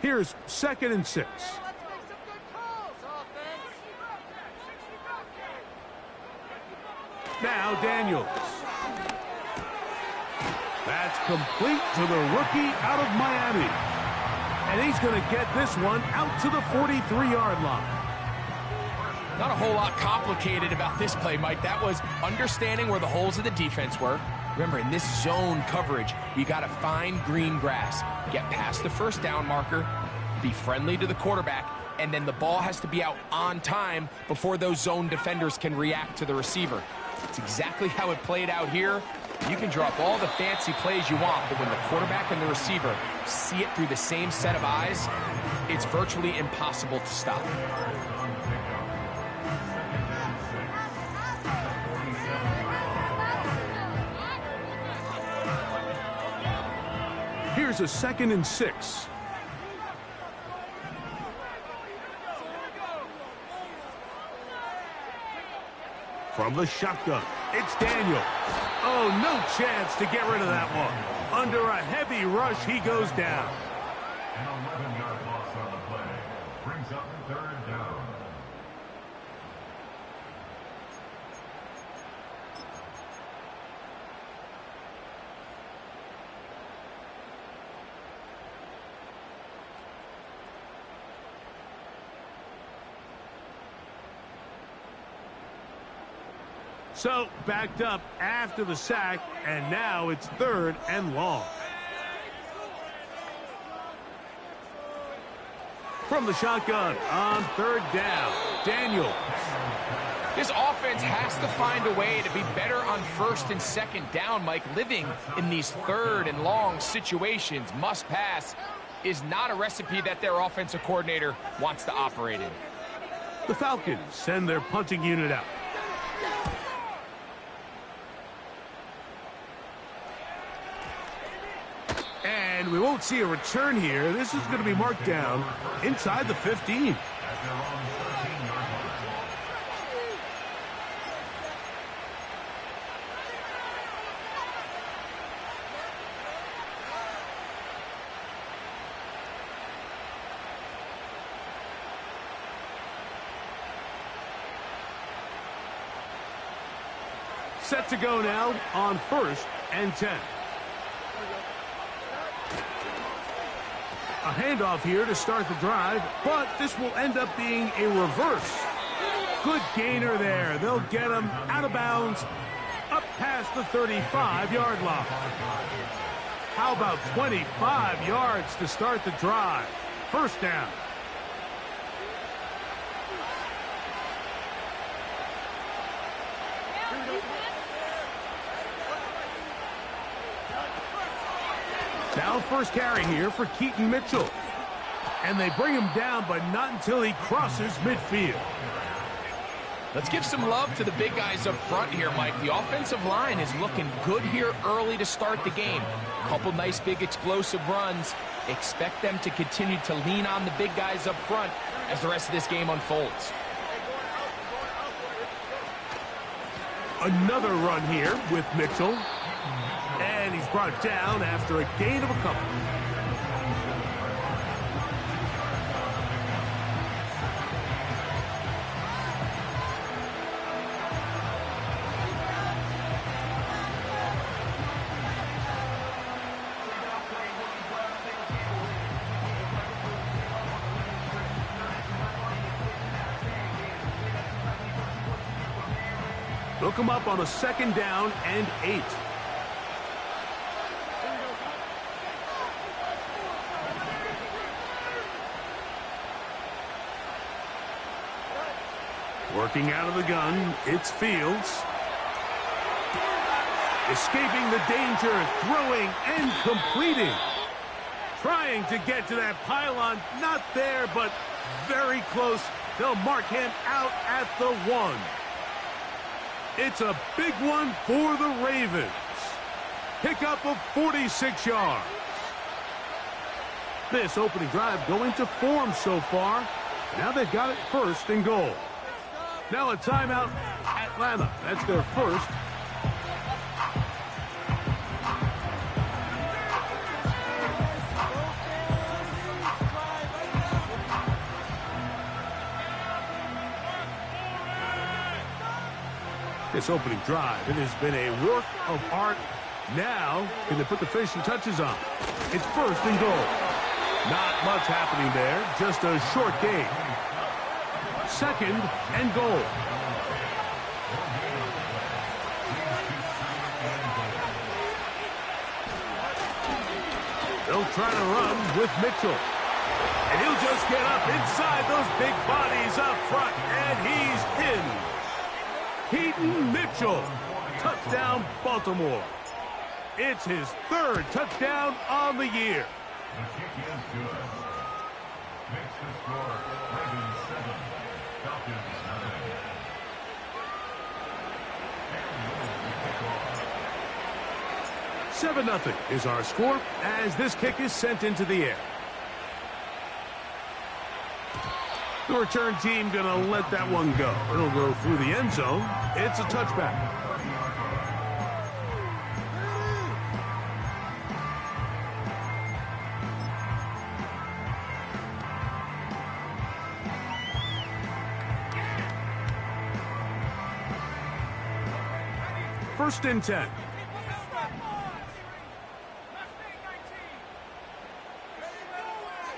Here's 2nd and 6. Now Daniels. That's complete to the rookie out of Miami. And he's going to get this one out to the 43-yard line. Not a whole lot complicated about this play, Mike. That was understanding where the holes of the defense were. Remember, in this zone coverage, you got to find green grass, get past the first down marker, be friendly to the quarterback, and then the ball has to be out on time before those zone defenders can react to the receiver. It's exactly how it played out here. You can draw up all the fancy plays you want, but when the quarterback and the receiver see it through the same set of eyes, it's virtually impossible to stop. Here's a 2nd and 6. From the shotgun, it's Daniels. Oh, no chance to get rid of that one. Under a heavy rush, he goes down. An 11-yard loss on the play. Brings up 3rd down. So, backed up after the sack, and now it's 3rd and long. From the shotgun on 3rd down, Daniels. This offense has to find a way to be better on 1st and 2nd down, Mike. Living in these 3rd and long situations, must pass, is not a recipe that their offensive coordinator wants to operate in. The Falcons send their punting unit out. And we won't see a return here. This is going to be marked down inside the 15. Set to go now on 1st and 10. A handoff here to start the drive, but this will end up being a reverse. Good gainer there. They'll get him out of bounds, up past the 35-yard line. How about 25 yards to start the drive? 1st down. Now 1st carry here for Keaton Mitchell. And they bring him down, but not until he crosses midfield. Let's give some love to the big guys up front here, Mike. The offensive line is looking good here early to start the game. Couple nice big explosive runs. Expect them to continue to lean on the big guys up front as the rest of this game unfolds. Another run here with Mitchell. And he's brought down after a gain of a couple. Look him up on a 2nd down and 8. Working out of the gun, it's Fields. Escaping the danger, throwing and completing. Trying to get to that pylon, not there, but very close. They'll mark him out at the 1. It's a big one for the Ravens. Pickup of 46 yards. This opening drive going to form so far. Now they've got it 1st and goal. Now a timeout, Atlanta. That's their 1st. this opening drive. It has been a work of art. Now, can they put the finishing touches on? It's first and goal. Not much happening there, just a short gain. Second and goal. They'll try to run with Mitchell. And he'll just get up inside those big bodies up front, and he's in. Keaton Mitchell, touchdown Baltimore. It's his third touchdown on the year. The kick is good. Makes the score Ravens 7, Falcons 9. 7-0 is our score as this kick is sent into the air. The return team going to let that one go. It'll go through the end zone. It's a touchback. First and 10.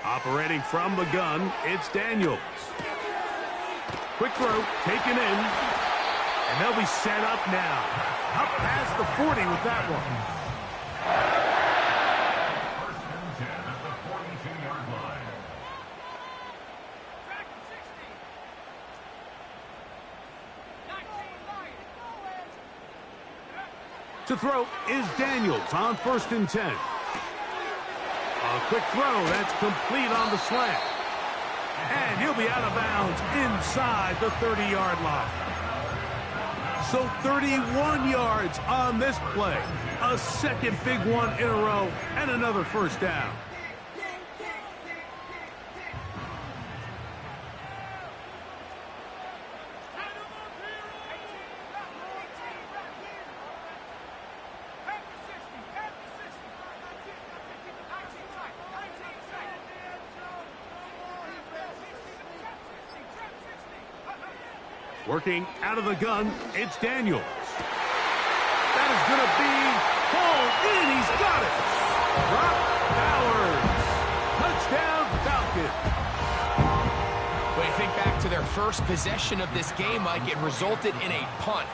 Operating from the gun, it's Daniels. Quick throw, taken in. And they'll be set up now. Up past the 40 with that one. First and 10 at the 42-yard line. To throw is Daniels on first and 10. A quick throw, that's complete on the slant. And he'll be out of bounds inside the 30-yard line. So 31 yards on this play. A second big one in a row and another first down. Working out of the gun, it's Daniels. That is going to be hauled in. He's got it. Brock Bowers. Touchdown, Falcons. When you think back to their first possession of this game, Mike, it resulted in a punt.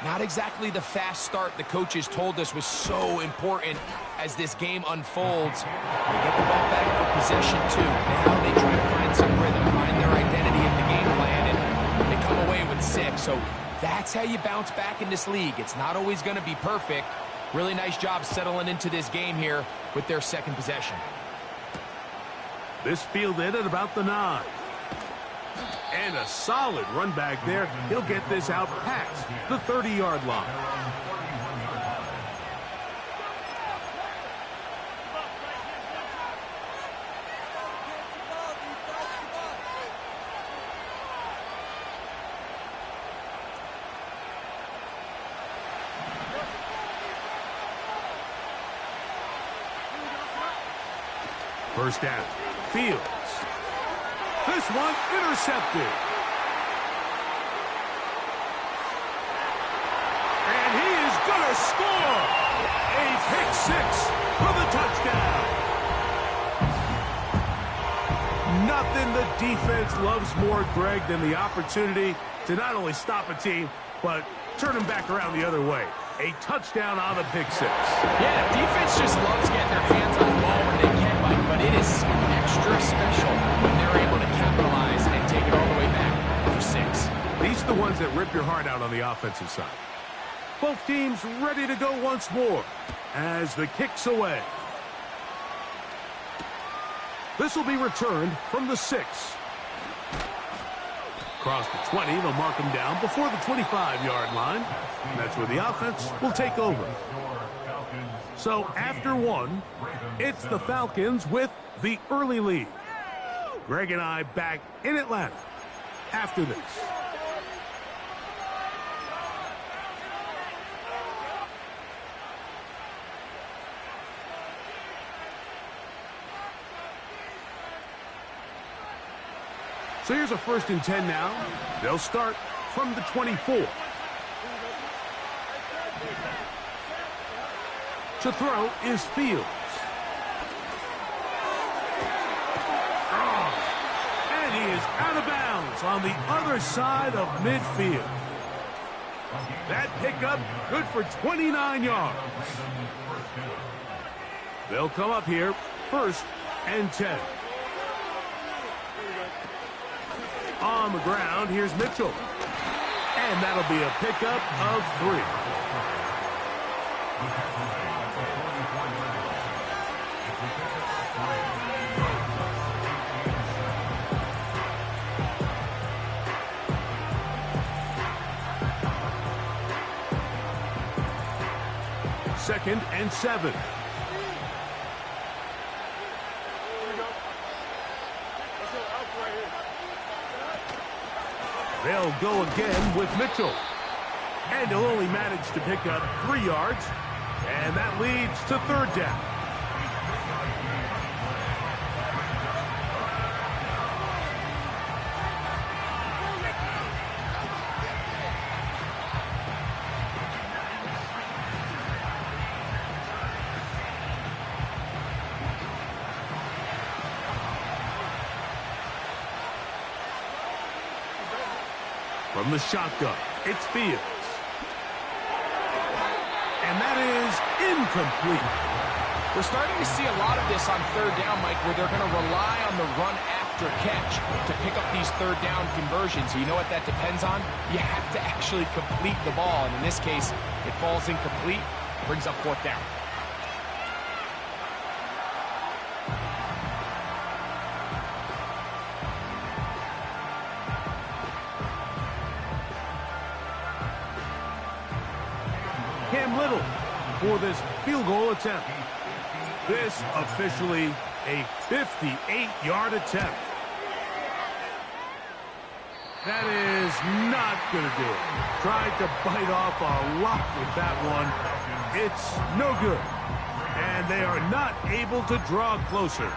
Not exactly the fast start the coaches told us was so important as this game unfolds. They get the ball back for possession two. Now they try to find some rhythm, find their identity in the game plan, and they come away with 6. So that's how you bounce back in this league. It's not always going to be perfect. Really nice job settling into this game here with their second possession. This fielded at about the 9. And a solid run back there. He'll get this out past the 30-yard line. First down. Fields. This one intercepted. And he is going to score. A pick 6 for the touchdown. Nothing the defense loves more, Greg, than the opportunity to not only stop a team, but turn them back around the other way. A touchdown on the pick 6. Yeah, defense just loves getting their hands on the ball when they can, Mike, but it is extra special when they're able to capitalize and take it all the way back for 6. These are the ones that rip your heart out on the offensive side. Both teams ready to go once more as the kick's away. This will be returned from the 6. Across the 20, they'll mark him down before the 25-yard line. And that's where the offense will take over. So after 1, it's the Falcons with the early lead. Greg and I back in Atlanta after this. So here's a first and 10 now. They'll start from the 24. To throw is Fields. And he is out of bounds on the other side of midfield. That pickup good for 29 yards. They'll come up here, 1st and 10. On the ground, here's Mitchell. And that'll be a pickup of 3. Second and 7. They'll go again with Mitchell. And he'll only manage to pick up 3 yards. And that leads to 3rd down. From the shotgun, it's Fields. And that is incomplete. We're starting to see a lot of this on 3rd down, Mike, where they're going to rely on the run after catch to pick up these 3rd down conversions. You know what that depends on? You have to actually complete the ball. And in this case, it falls incomplete, brings up 4th down. Cam Little for this field goal attempt. This officially a 58-yard attempt. That is not going to do it. Tried to bite off a lot with that one. It's no good. And they are not able to draw closer.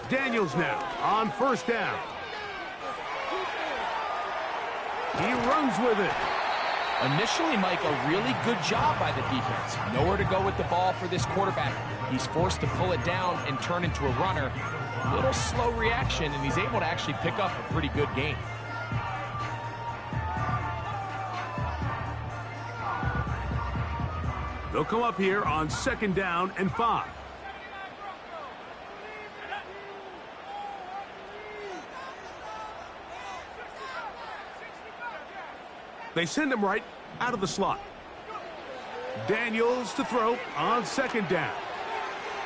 Daniels now on 1st down. He runs with it. Initially, Mike, a really good job by the defense. Nowhere to go with the ball for this quarterback. He's forced to pull it down and turn into a runner. A little slow reaction, and he's able to actually pick up a pretty good game. They'll come up here on 2nd down and 5. They send him right out of the slot. Daniels to throw on 2nd down.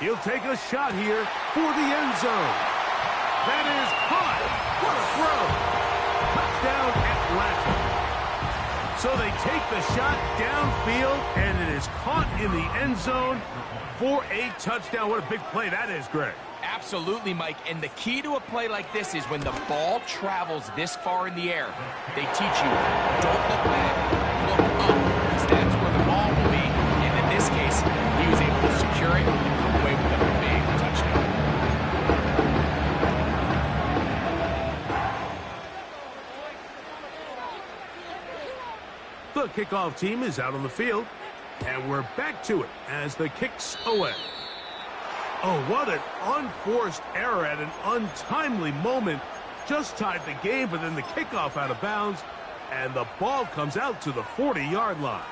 He'll take a shot here for the end zone. That is high. What a throw. Touchdown, Atlanta. So they take the shot downfield, and it is caught in the end zone for a touchdown. What a big play that is, Greg. Absolutely, Mike. And the key to a play like this is when the ball travels this far in the air, they teach you, don't look back, look up, because that's where the ball will be. And in this case, he was able to secure it and come away with a big touchdown. The kickoff team is out on the field, and we're back to it as the kick's away. Oh, what an unforced error at an untimely moment. Just tied the game, but then the kickoff out of bounds, and the ball comes out to the 40-yard line.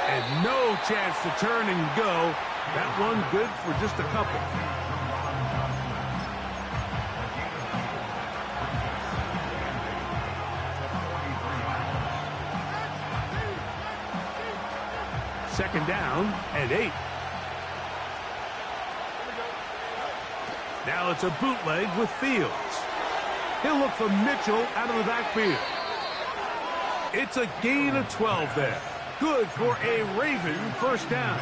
And no chance to turn and go. That one good for just a couple. Second down and 8. Now it's a bootleg with Fields. He'll look for Mitchell out of the backfield. It's a gain of 12 there. Good for a Raven first down.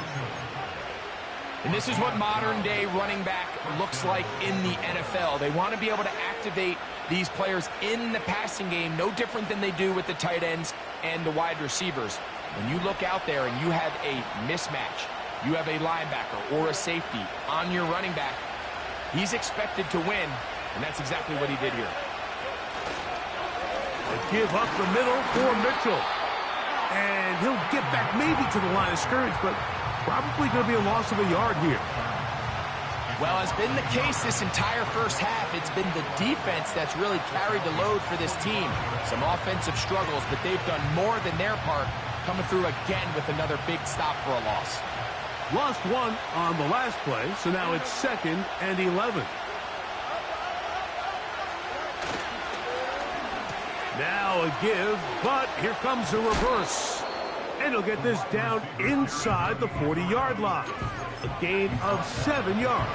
And this is what modern-day running back looks like in the NFL. They want to be able to activate these players in the passing game, no different than they do with the tight ends and the wide receivers. When you look out there and you have a mismatch, you have a linebacker or a safety on your running back, he's expected to win, and that's exactly what he did here. They give up the middle for Mitchell. And he'll get back maybe to the line of scrimmage, but probably going to be a loss of a yard here. Well, as been the case this entire first half, it's been the defense that's really carried the load for this team. Some offensive struggles, but they've done more than their part, coming through again with another big stop for a loss. Lost one on the last play, so now it's 2nd and 11. Now a give, but here comes the reverse. And he'll get this down inside the 40-yard line. A gain of 7 yards.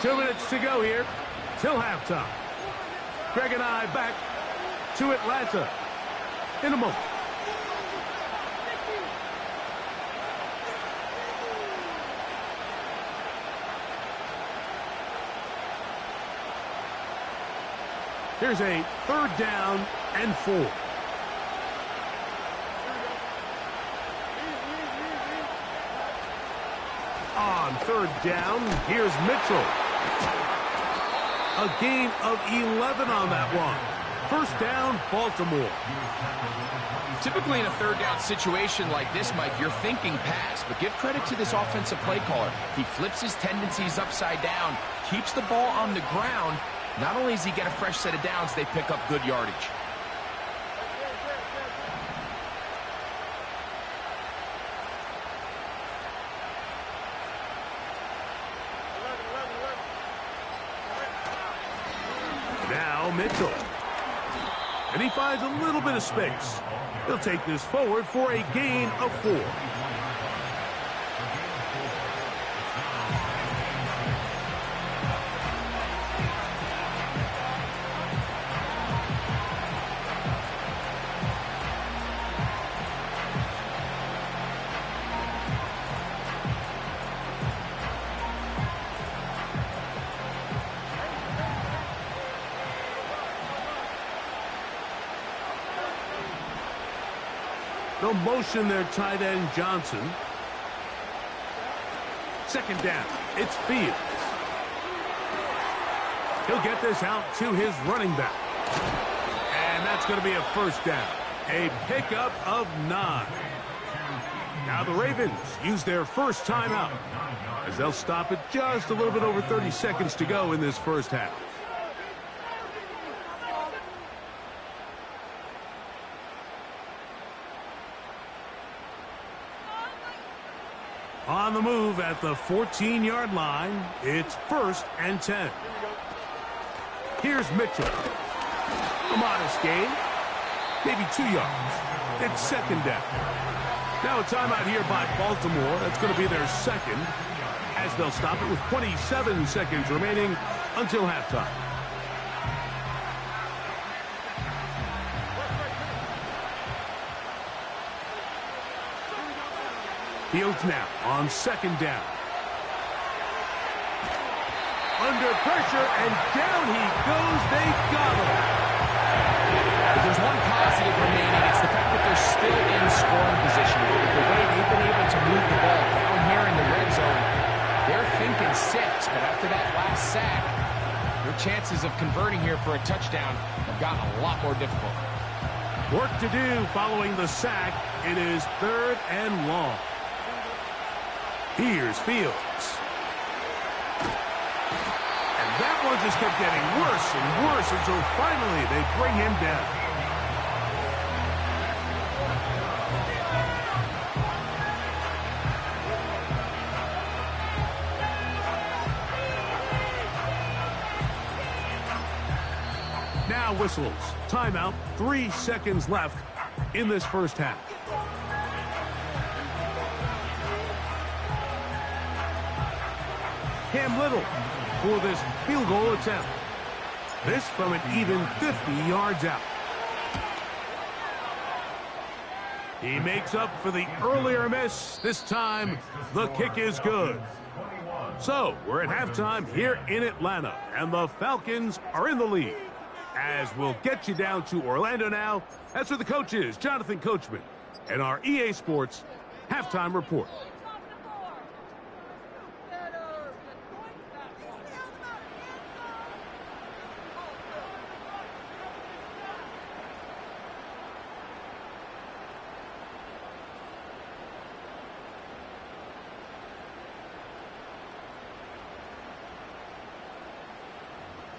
Two minutes to go here till halftime. Greg and I back to Atlanta in a moment. Here's a 3rd down and 4. On 3rd down, here's Mitchell. A gain of 11 on that one. First down, Baltimore. Typically in a 3rd down situation like this, Mike, you're thinking pass, but give credit to this offensive play caller. He flips his tendencies upside down, keeps the ball on the ground. Not only does he get a fresh set of downs, they pick up good yardage. Now Mitchell. And he finds a little bit of space. He'll take this forward for a gain of 4. They'll motion their tight end Johnson. 2nd down. It's Fields. He'll get this out to his running back. And that's going to be a first down. A pickup of 9. Now the Ravens use their first timeout as they'll stop it just a little bit over 30 seconds to go in this first half. On the move at the 14-yard line, it's 1st and 10. Here's Mitchell. A modest gain, maybe 2 yards. It's 2nd down. Now a timeout here by Baltimore. That's going to be their 2nd, as they'll stop it with 27 seconds remaining until halftime. Fields now on 2nd down. Under pressure, and down he goes. They got him. If there's one positive remaining, it's the fact that they're still in scoring position. With the way they've been able to move the ball down here in the red zone, they're thinking 6, but after that last sack, their chances of converting here for a touchdown have gotten a lot more difficult. Work to do following the sack. It is 3rd and long. Here's Fields. And that one just kept getting worse and worse until finally they bring him down. now whistles. Timeout, 3 seconds left in this first half. Cam Little for this field goal attempt. This from an even 50 yards out. He makes up for the earlier miss. This time, the kick is good. So, we're at halftime here in Atlanta, and the Falcons are in the lead. As we'll get you down to Orlando now, that's where the coach is, Jonathan Coachman, and our EA Sports halftime report.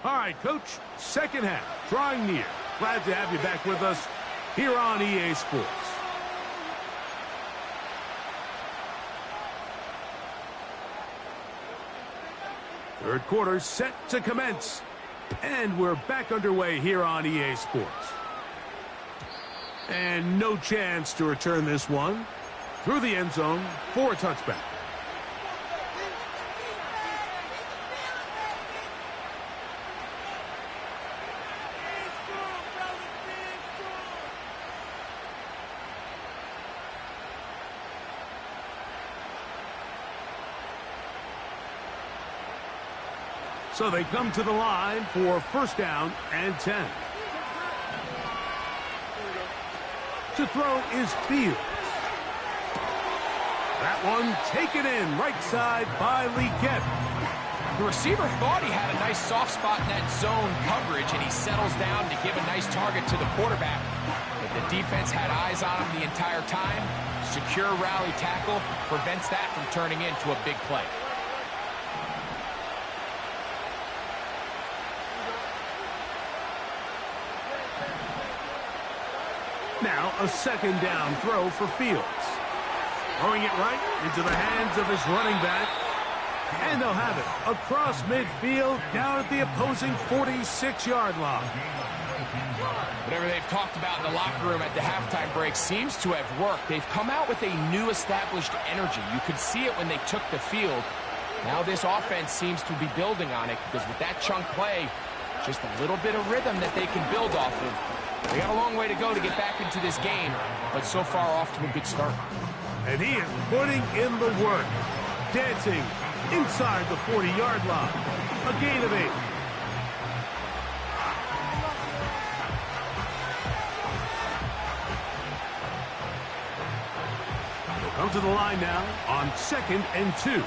All right, Coach, second half, drawing near. Glad to have you back with us here on EA Sports. Third quarter set to commence. And we're back underway here on EA Sports. And no chance to return this one through the end zone for a touchback. So they come to the line for first down and 10. To throw is Fields. That one taken in right side by Legette. The receiver thought he had a nice soft spot in that zone coverage, and he settles down to give a nice target to the quarterback. But the defense had eyes on him the entire time. Secure rally tackle prevents that from turning into a big play. Now a second down throw for Fields. Throwing it right into the hands of his running back. And they'll have it across midfield down at the opposing 46-yard line. Whatever they've talked about in the locker room at the halftime break seems to have worked. They've come out with a new established energy. You could see it when they took the field. Now this offense seems to be building on it because with that chunk play, just a little bit of rhythm that they can build off of. They got a long way to go to get back into this game, but so far off to a good start. And he is putting in the work, dancing inside the 40-yard line. A gain of 8. They'll come to the line now on 2nd and 2.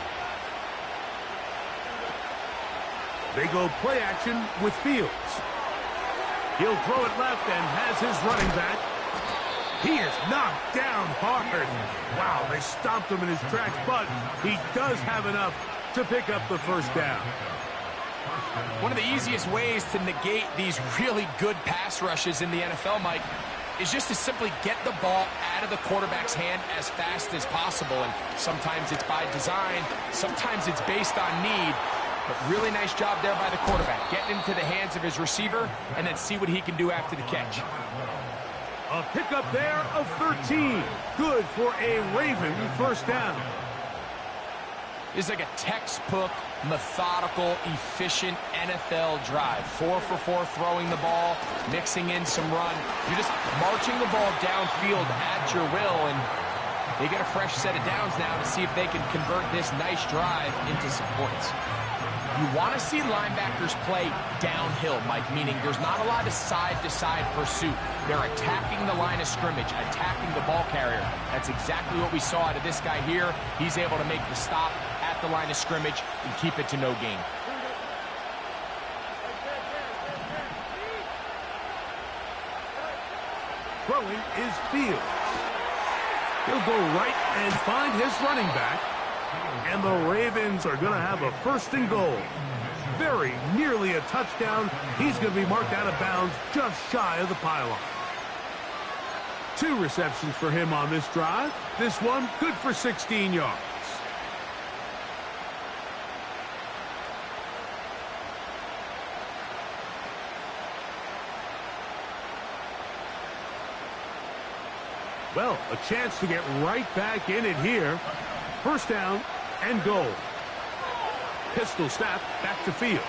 They go play action with Fields. He'll throw it left and has his running back. He is knocked down hard. Wow, they stopped him in his tracks, but he does have enough to pick up the first down. One of the easiest ways to negate these really good pass rushes in the NFL, Mike, is just to simply get the ball out of the quarterback's hand as fast as possible. And sometimes it's by design, sometimes it's based on need. But really nice job there by the quarterback, getting into the hands of his receiver and then see what he can do after the catch. A pickup there of 13. Good for a Raven first down. This is like a textbook, methodical, efficient NFL drive. 4 for 4 throwing the ball, mixing in some run. You're just marching the ball downfield at your will, and they get a fresh set of downs now to see if they can convert this nice drive into some points. You want to see linebackers play downhill, Mike, meaning there's not a lot of side-to-side pursuit. They're attacking the line of scrimmage, attacking the ball carrier. That's exactly what we saw out of this guy here. He's able to make the stop at the line of scrimmage and keep it to no gain. Throwing is Fields. He'll go right and find his running back. And the Ravens are going to have a first and goal. Very nearly a touchdown. He's going to be marked out of bounds just shy of the pylon. 2 receptions for him on this drive. This one good for 16 yards. Well, a chance to get right back in it here. First down and goal. Pistol snap back to Fields.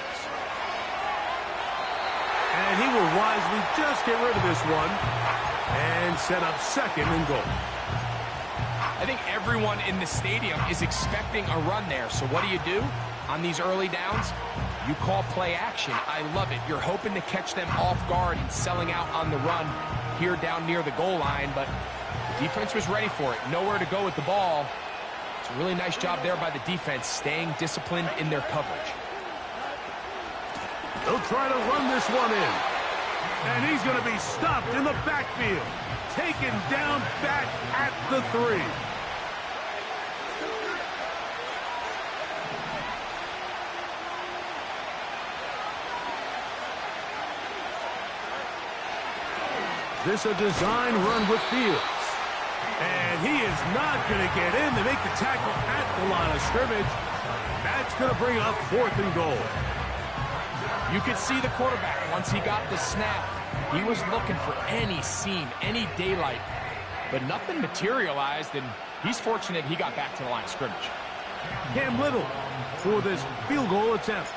And he will wisely just get rid of this one and set up second and goal. I think everyone in the stadium is expecting a run there. So what do? On these early downs? You call play action. I love it. You're hoping to catch them off guard and selling out on the run here down near the goal line, but the defense was ready for it. Nowhere to go with the ball. It's a really nice job there by the defense, staying disciplined in their coverage. They'll try to run this one in. And he's going to be stopped in the backfield. Taken down back at the 3. This a design run with Fields. And he is not going to get in. They make the tackle at the line of scrimmage. That's going to bring up 4th and goal. You could see the quarterback, once he got the snap, he was looking for any seam, any daylight. But nothing materialized, and he's fortunate he got back to the line of scrimmage. Cam Little for this field goal attempt.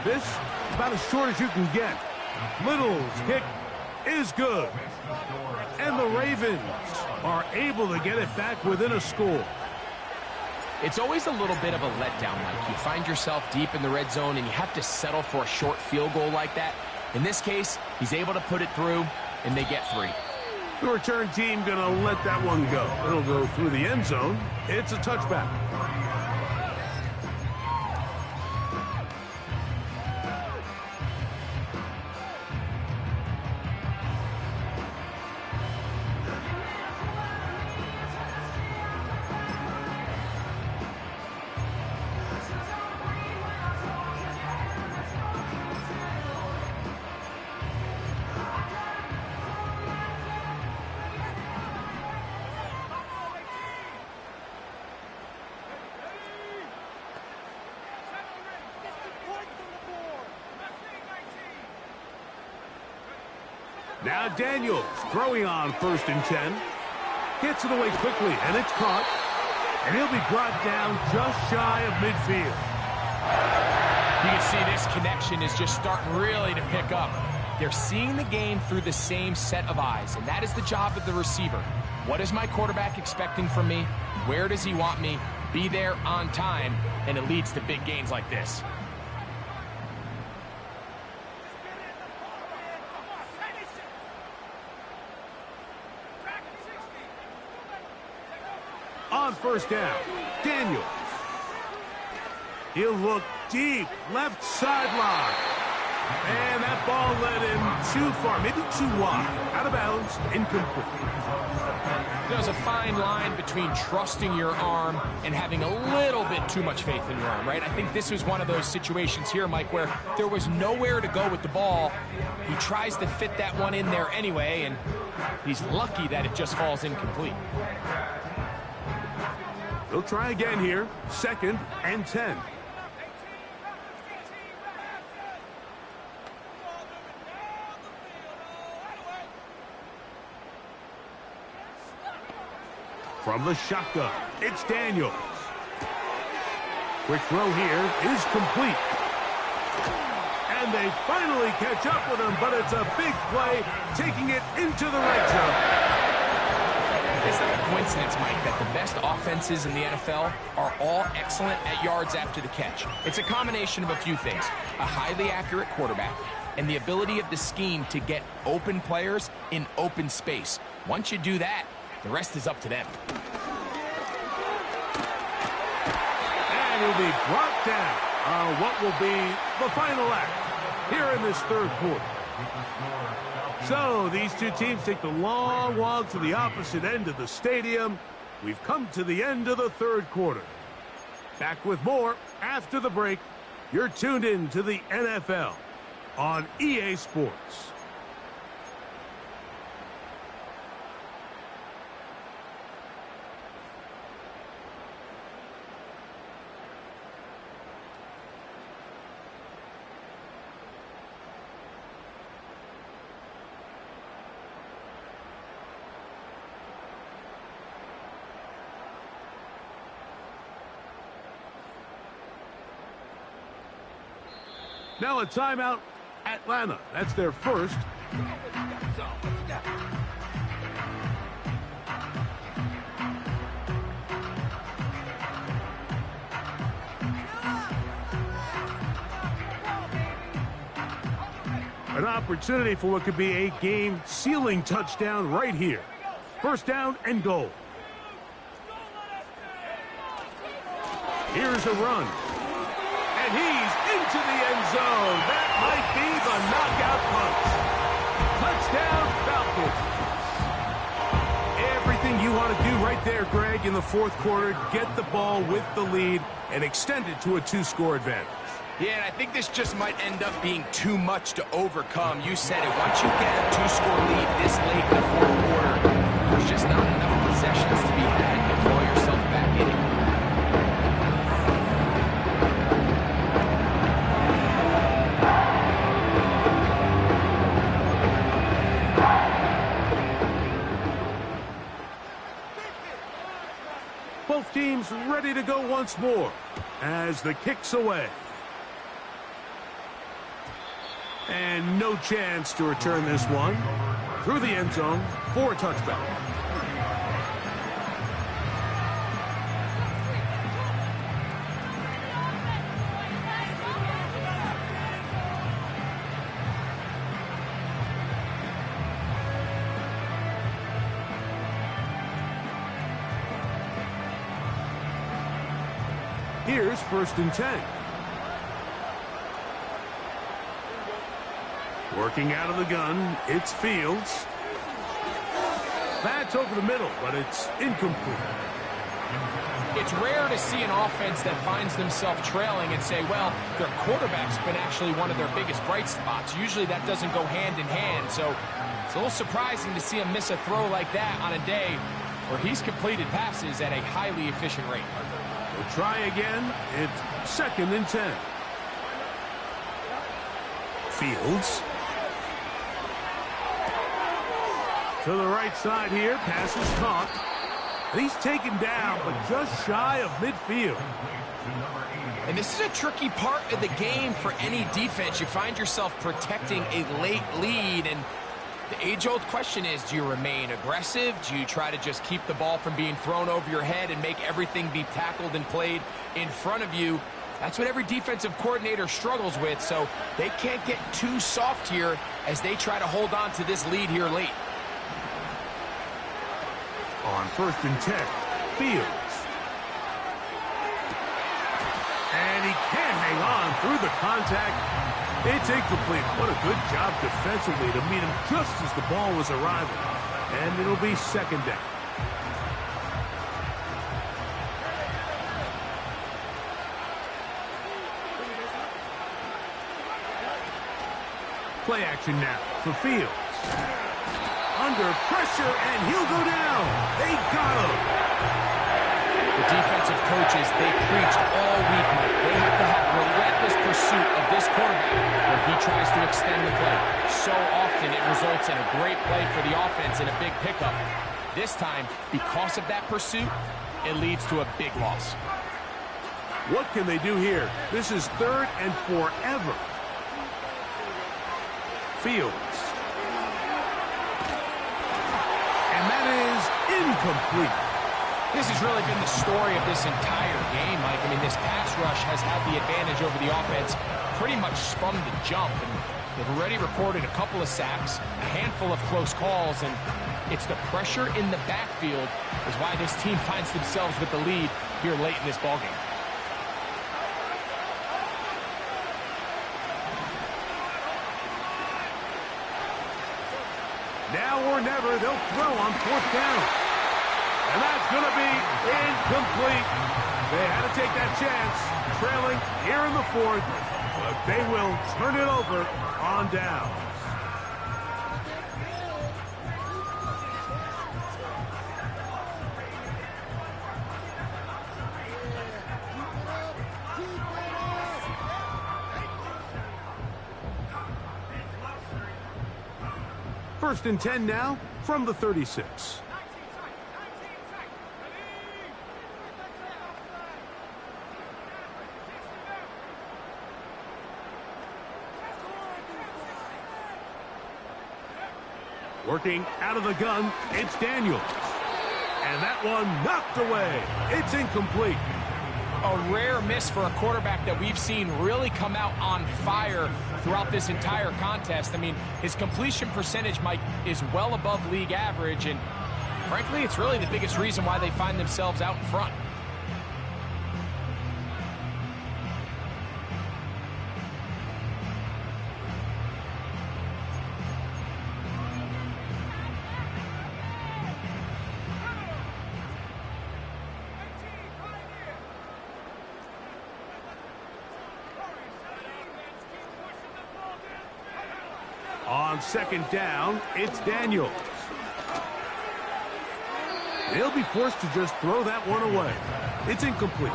This about as short as you can get. Little's kick is good. And the Ravens are able to get it back within a score. It's always a little bit of a letdown, Mike. You find yourself deep in the red zone and you have to settle for a short field goal like that. In this case, he's able to put it through, and they get 3. The return team going to let that one go. It'll go through the end zone. It's a touchback. Now Daniels throwing on 1st and 10. Gets it away quickly, and it's caught. And he'll be brought down just shy of midfield. You can see this connection is just starting really to pick up. They're seeing the game through the same set of eyes, and that is the job of the receiver. What is my quarterback expecting from me? Where does he want me? Be there on time, and it leads to big gains like this. On 1st down, Daniels. He'll look deep, left sideline. And that ball led him too far, maybe too wide. Out of bounds, incomplete. There's a fine line between trusting your arm and having a little bit too much faith in your arm, right? I think this was one of those situations here, Mike, where there was nowhere to go with the ball. He tries to fit that one in there anyway, and he's lucky that it just falls incomplete. They'll try again here. 2nd and 10. From the shotgun, it's Daniels. Quick throw here is complete. And they finally catch up with him, but it's a big play, taking it into the red zone. It's not a coincidence, Mike, that the best offenses in the NFL are all excellent at yards after the catch. It's a combination of a few things. A highly accurate quarterback and the ability of the scheme to get open players in open space. Once you do that, the rest is up to them. And he'll be brought down on what will be the final act here in this 3rd quarter. So these two teams take the long walk to the opposite end of the stadium. We've come to the end of the 3rd quarter. Back with more after the break. You're tuned in to the NFL on EA Sports. Now a timeout, Atlanta. That's their first. An opportunity for what could be a game-sealing touchdown right here. First down and goal. Here's a run. And he's into the end zone. That might be the knockout punch. Touchdown, Falcons. Everything you want to do right there, Greg, in the fourth quarter. Get the ball with the lead and extend it to a 2-score advantage. Yeah, and I think this just might end up being too much to overcome. You said it. Once you get a 2-score lead this late in the fourth quarter, there's just not enough possessions to be had to claw yourself back in it. Both teams ready to go once more as the kick's away. And no chance to return this one through the end zone for a touchback. Here's 1st and 10. Working out of the gun, it's Fields. That's over the middle, but it's incomplete. It's rare to see an offense that finds themselves trailing and say, well, their quarterback's been actually one of their biggest bright spots. Usually that doesn't go hand in hand, so it's a little surprising to see him miss a throw like that on a day where he's completed passes at a highly efficient rate. We'll try again. It's 2nd and 10. Fields. To the right side here, pass is caught. And he's taken down, but just shy of midfield. And this is a tricky part of the game for any defense. You find yourself protecting a late lead, and the age-old question is, do you remain aggressive? Do you try to just keep the ball from being thrown over your head and make everything be tackled and played in front of you? That's what every defensive coordinator struggles with, so they can't get too soft here as they try to hold on to this lead here late. On 1st and 10, Fields. And he can't hang on through the contact. It's incomplete. What a good job defensively to meet him just as the ball was arriving. And it'll be 2nd down. Play action now for Fields. Under pressure, and he'll go down. They got him. The defensive coaches, they preach all week, Mike. They have to have relentless pursuit of this quarterback when he tries to extend the play. So often it results in a great play for the offense and a big pickup. This time, because of that pursuit, it leads to a big loss. What can they do here? This is 3rd and forever. Fields. And that is incomplete. This has really been the story of this entire game, Mike. I mean, this pass rush has had the advantage over the offense pretty much from the jump. And they've already recorded a couple of sacks, a handful of close calls, and it's the pressure in the backfield is why this team finds themselves with the lead here late in this ballgame. Now or never, they'll throw on 4th down. And that's going to be incomplete. They had to take that chance, trailing here in the 4th, but they will turn it over on down. First and 10 now from the 36. Working out of the gun, it's Daniels. And that one knocked away. It's incomplete. A rare miss for a quarterback that we've seen really come out on fire throughout this entire contest. I mean, his completion percentage, Mike, is well above league average, and frankly, it's really the biggest reason why they find themselves out in front. On second down, it's Daniels. They'll be forced to just throw that one away. It's incomplete.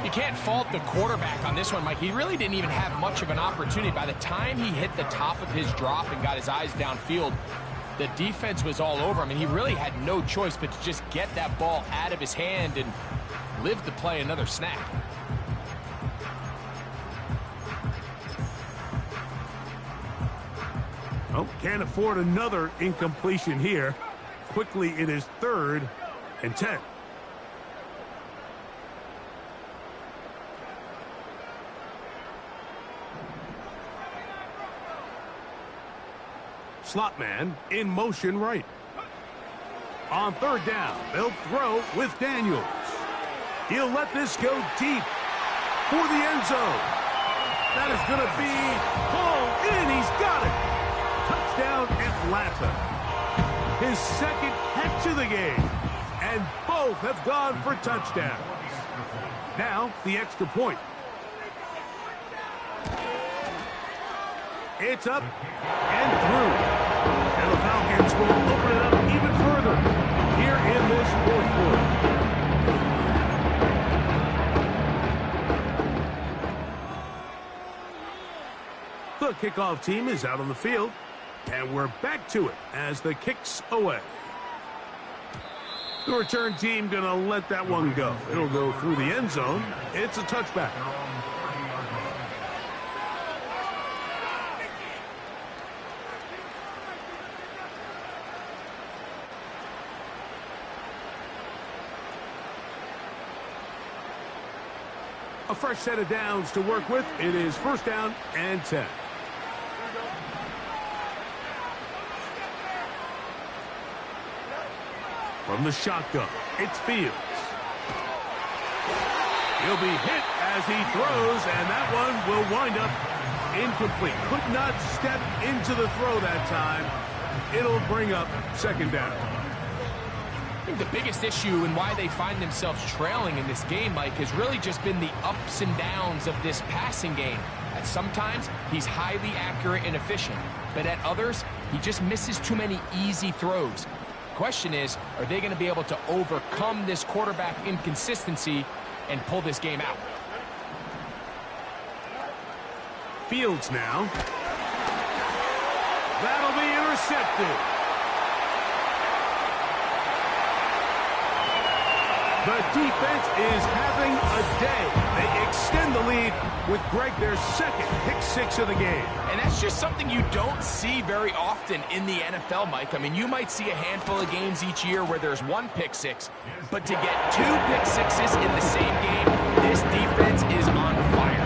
You can't fault the quarterback on this one, Mike. He really didn't even have much of an opportunity. By the time he hit the top of his drop and got his eyes downfield, the defense was all over him, and he really had no choice but to just get that ball out of his hand and live to play another snap. Oh, can't afford another incompletion here. Quickly, it is 3rd and 10. Slot man in motion right. On 3rd down, they'll throw with Daniels. He'll let this go deep for the end zone. That is going to be pulled in. He's got it. Touchdown, Atlanta. His second catch of the game. And both have gone for touchdowns. Now, the extra point. It's up and through. And the Falcons will open it up even further here in this 4th quarter. The kickoff team is out on the field. And we're back to it as the kick's away. The return team going to let that one go. It'll go through the end zone. It's a touchback. A fresh set of downs to work with. It is 1st down and 10. From the shotgun, it's Fields. He'll be hit as he throws, and that one will wind up incomplete. Could not step into the throw that time. It'll bring up 2nd down. I think the biggest issue and why they find themselves trailing in this game, Mike, has really just been the ups and downs of this passing game. At sometimes, he's highly accurate and efficient, but at others, he just misses too many easy throws. Question is, are they going to be able to overcome this quarterback inconsistency and pull this game out? Fields now. That'll be intercepted. The defense is having a day. They extend the lead with Greg, their second pick-6 of the game. And that's just something you don't see very often in the NFL, Mike. I mean, you might see a handful of games each year where there's 1 pick-6, but to get 2 pick-6s in the same game, this defense is on fire.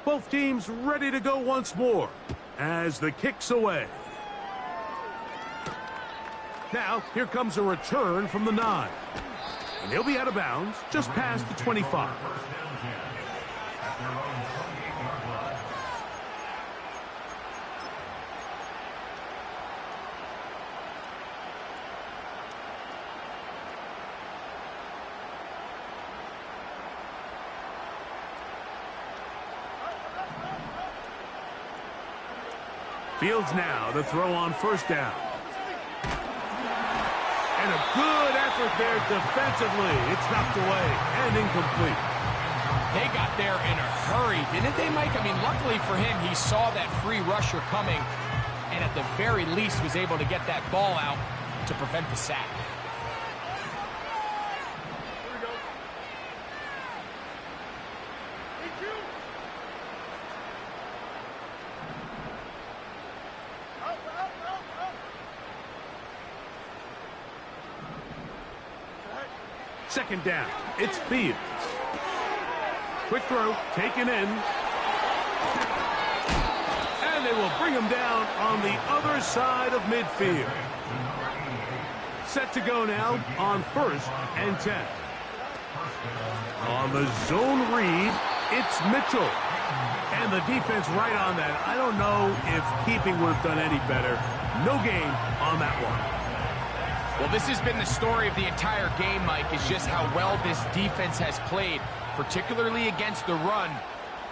Both teams ready to go once more as the kick's away. Now, here comes a return from the 9. And he'll be out of bounds just past the 25. Fields now to throw on first down. And a good effort there defensively. It's knocked away and incomplete. They got there in a hurry, didn't they, Mike? I mean, luckily for him, he saw that free rusher coming and at the very least was able to get that ball out to prevent the sack. Second down. It's Fields. Quick throw, taken in. And they will bring him down on the other side of midfield. Set to go now on 1st and 10. On the zone read, it's Mitchell. And the defense right on that. I don't know if keeping would have done any better. No gain on that one. Well, this has been the story of the entire game, Mike, is just how well this defense has played, particularly against the run.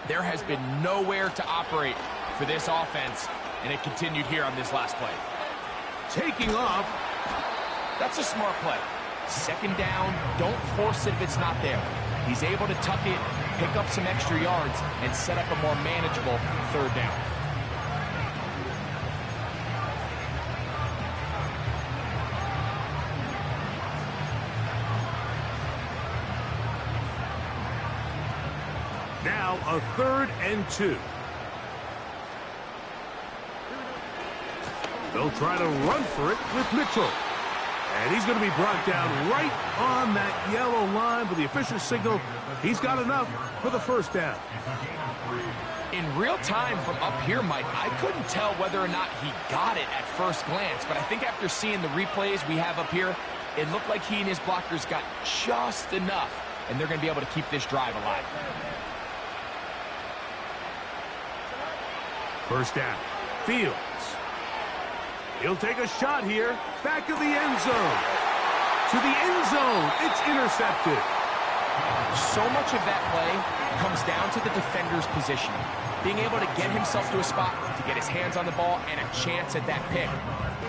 There has been nowhere to operate for this offense, and it continued here on this last play. Taking off. That's a smart play. Second down, don't force it if it's not there. He's able to tuck it, pick up some extra yards, and set up a more manageable third down. Now a 3rd and 2. They'll try to run for it with Mitchell. And he's going to be brought down right on that yellow line with the official signal. He's got enough for the first down. In real time from up here, Mike, I couldn't tell whether or not he got it at first glance, but I think after seeing the replays we have up here, it looked like he and his blockers got just enough, and they're going to be able to keep this drive alive. First down. Fields. He'll take a shot here. Back of the end zone. To the end zone. It's intercepted. So much of that play comes down to the defender's positioning. Being able to get himself to a spot, to get his hands on the ball, and a chance at that pick.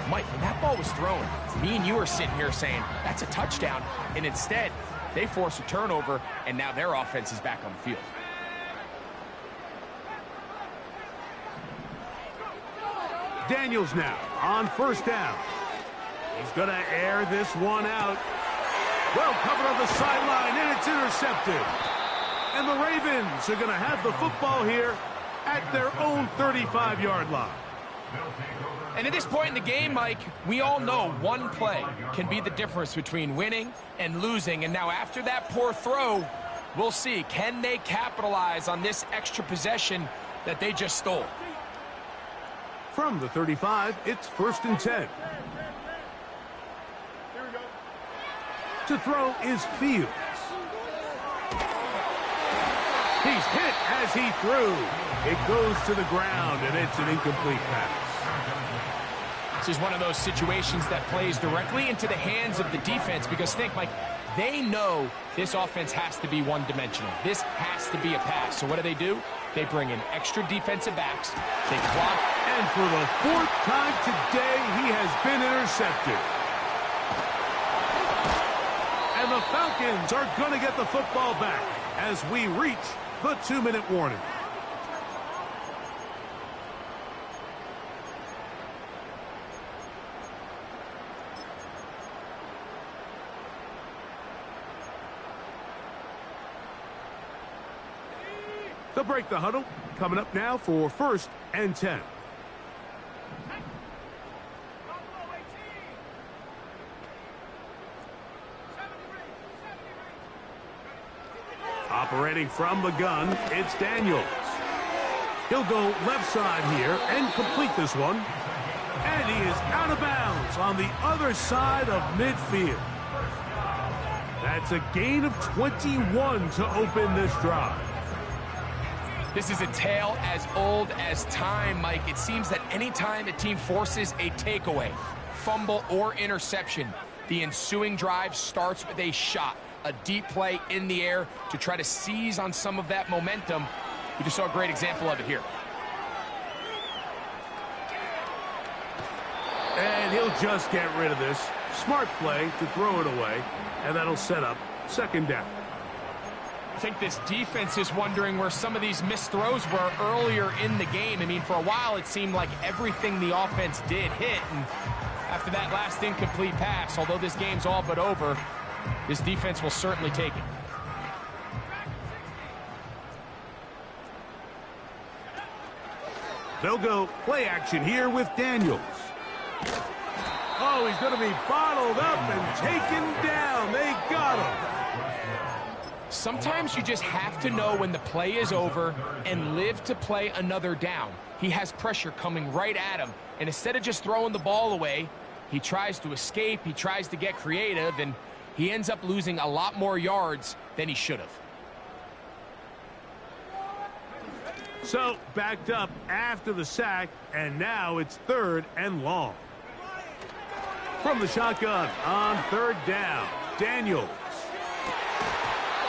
Mike, when that ball was thrown, me and you are sitting here saying, that's a touchdown. And instead, they force a turnover, and now their offense is back on the field. Daniels now on first down. He's going to air this one out. Well covered on the sideline, and it's intercepted. And the Ravens are going to have the football here at their own 35-yard line. And at this point in the game, Mike, we all know one play can be the difference between winning and losing. And now after that poor throw, we'll see, can they capitalize on this extra possession that they just stole? From the 35, it's 1st and 10. To throw is Fields. He's hit as he threw. It goes to the ground, and it's an incomplete pass. This is one of those situations that plays directly into the hands of the defense because think, Mike, they know this offense has to be one-dimensional. This has to be a pass. So what do? They bring in extra defensive backs. They clock. And for the 4th time today, he has been intercepted. And the Falcons are going to get the football back as we reach the 2-minute warning. They'll break the huddle. Coming up now for 1st and 10. Operating from the gun, it's Daniels. He'll go left side here and complete this one. And he is out of bounds on the other side of midfield. That's a gain of 21 to open this drive. This is a tale as old as time, Mike. It seems that anytime a team forces a takeaway, fumble, or interception, the ensuing drive starts with a shot, a deep play in the air to try to seize on some of that momentum. You just saw a great example of it here. He'll just get rid of this. Smart play to throw it away, and that'll set up second down. I think this defense is wondering where some of these missed throws were earlier in the game. I mean, for a while, it seemed like everything the offense did hit, and after that last incomplete pass, although this game's all but over, this defense will certainly take it. They'll go play action here with Daniels. Oh, he's going to be bottled up and taken down. They got him. Sometimes you just have to know when the play is over and live to play another down. He has pressure coming right at him, and instead of just throwing the ball away, he tries to escape, he tries to get creative, and he ends up losing a lot more yards than he should have. So, backed up after the sack, and now it's 3rd and long. From the shotgun on 3rd down, Daniels.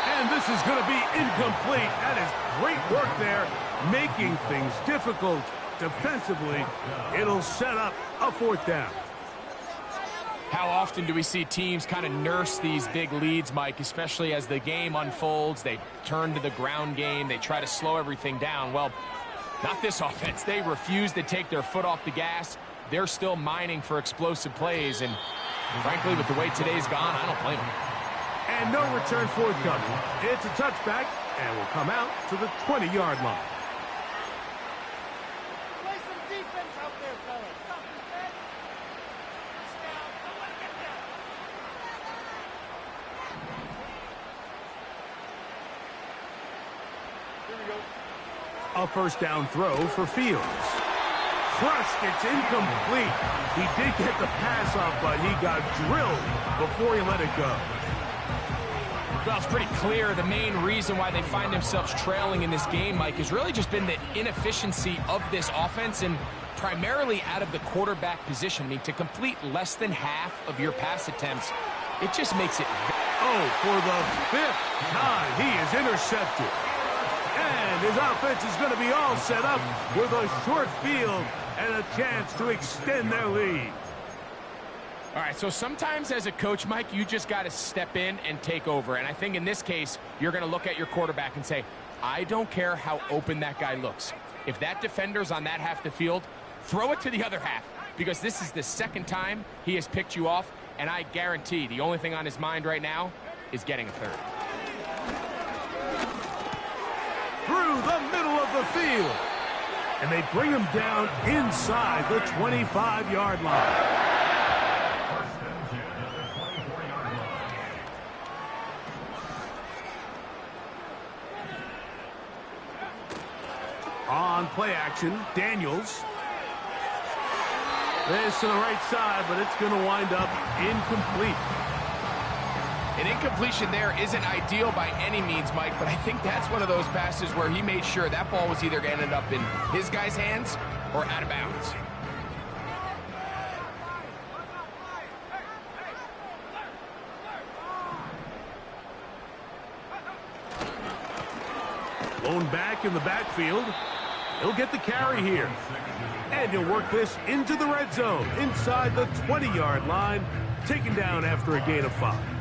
And this is going to be incomplete. That is great work there, making things difficult defensively. It'll set up a 4th down. How often do we see teams kind of nurse these big leads, Mike, especially as the game unfolds? They turn to the ground game. They try to slow everything down. Well, not this offense. They refuse to take their foot off the gas. They're still mining for explosive plays, and frankly, with the way today's gone, I don't blame them. And no return forthcoming. It's a touchback, and will come out to the 20-yard line. Play some defense out there, fellas. Stop defense. Here we go. A 1st down throw for Fields. Crushed, it's incomplete. He did get the pass off, but he got drilled before he let it go. Well, it's pretty clear the main reason why they find themselves trailing in this game, Mike, has really just been the inefficiency of this offense and primarily out of the quarterback position. I mean, to complete less than half of your pass attempts, it just makes it... Oh, for the 5th time, he is intercepted. And his offense is going to be all set up with a short field and a chance to extend their lead. All right, so sometimes as a coach, Mike, you just got to step in and take over. And I think in this case, you're going to look at your quarterback and say, I don't care how open that guy looks. If that defender's on that half the field, throw it to the other half, because this is the 2nd time he has picked you off, and I guarantee the only thing on his mind right now is getting a 3rd. Through the middle of the field. And they bring him down inside the 25-yard line. On play action, Daniels. This to the right side, but it's going to wind up incomplete. An incompletion there isn't ideal by any means, Mike, but I think that's one of those passes where he made sure that ball was either going to end up in his guy's hands or out of bounds. Blown back in the backfield. He'll get the carry here. And he'll work this into the red zone inside the 20-yard line, taken down after a gain of 5.